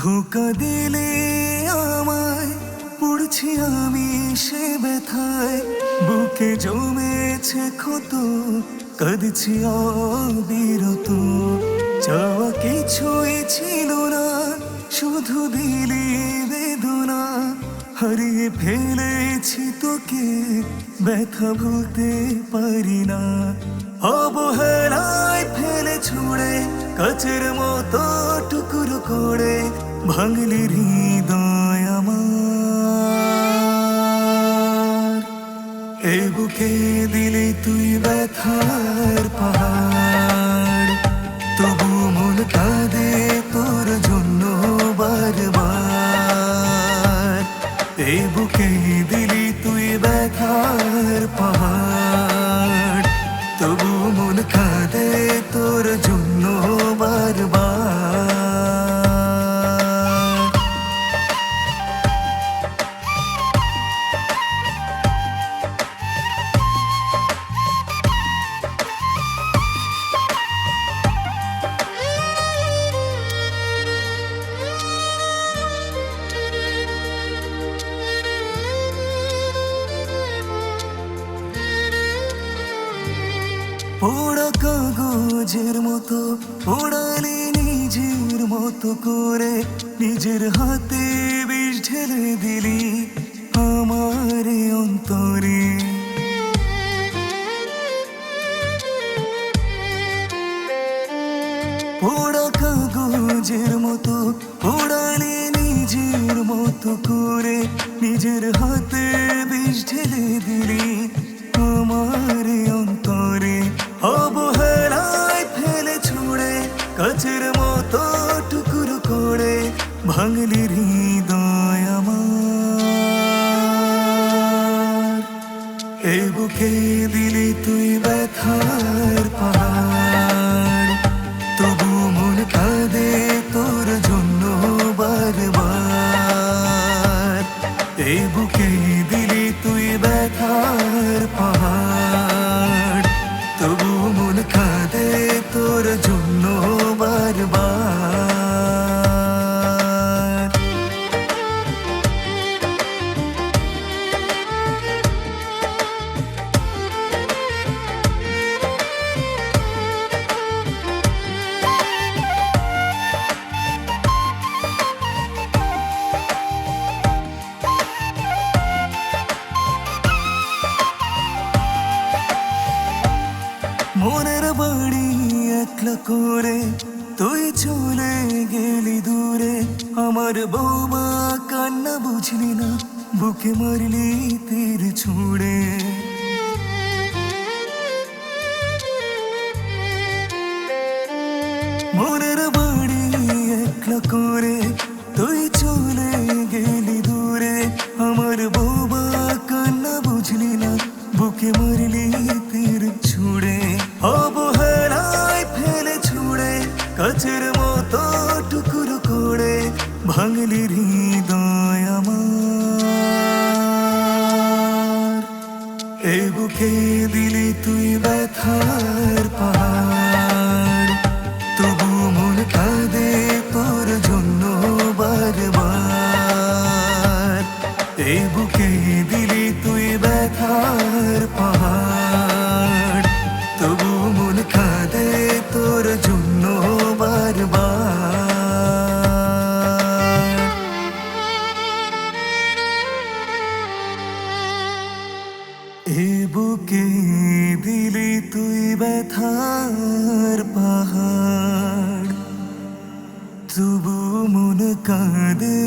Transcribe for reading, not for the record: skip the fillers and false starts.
ধোঁকা দিলে আমায় পড়ছি আমি সে ব্যথায়, বুকে জমেছে ক্ষত, কাঁদছি অবিরত। চাওয়া কিছুই ছিল না, শুধু দিলি বেদনা। হারিয়ে ফেলেছি তোকে, ব্যথা ভুলতে পারি না। অবহেলায় ফেলে ছুড়ে কাচের মতো টুকরো করে ভাঙলি হৃদয় আমার। এ বুকে দিলে তুই ব্যথার পাহাড়, তবু মন কাঁদে তোর জন্য বারবার। এ বুকে দিলি তুই ব্যথার পাহাড়, তবু মন কাঁদে তোর জন্য বারবার। পোড়া কাগজের মতো পোড়ালি নিজের মতো করে, নিজের হাতে বিষ ঢেলে দিলি আমার অন্তরে। পোড়া কাগজের মতো পোড়ালি নিজের মতো করে, নিজের হাতে বিষ ঢেলে দিলি আমার অন্তরে। অবহেলায় ফেলে ছুড়ে কাচের মতো টুকরো করে ভাঙলি হৃদয় আমার। এ বুকে দিলি তুই ব্যথার পাহাড়, তবু মন কাঁদে তোর জন্য বারবার। এ বুকে দিলি তুই ব্যথার পাহাড়, তবু মন কাঁদে তোর জন্য বারবার। মনের বাড়ি একলা করে তুই চলে গেলি দূরে, আমার বৌমা কান্না বুঝলি না, বুকে মারলি তীর ছুঁড়ে। মনের বাড়ি একলা করে তুই চলে গেলি দূরে, আমার বৌমা কান্না বুঝলি না, বুকে মারলি তীর ছুঁড়ে। অবহেলায় ফেলে ছুড়ে কাচের মতো টুকরো করে ভাঙলি হৃদয় আমার। এ বুকে দিলি তুই ব্যথার পাহাড়, তবু মন কাঁদে তোর জন্য বারবার। এ বুকে দিলি তুই ব্যথার পাহাড়, তবু মন কাঁদে তোর জন্য বারবার। এ বুকে দিলি তুই ব্যথার পাহাড়, তবু মন কাঁদে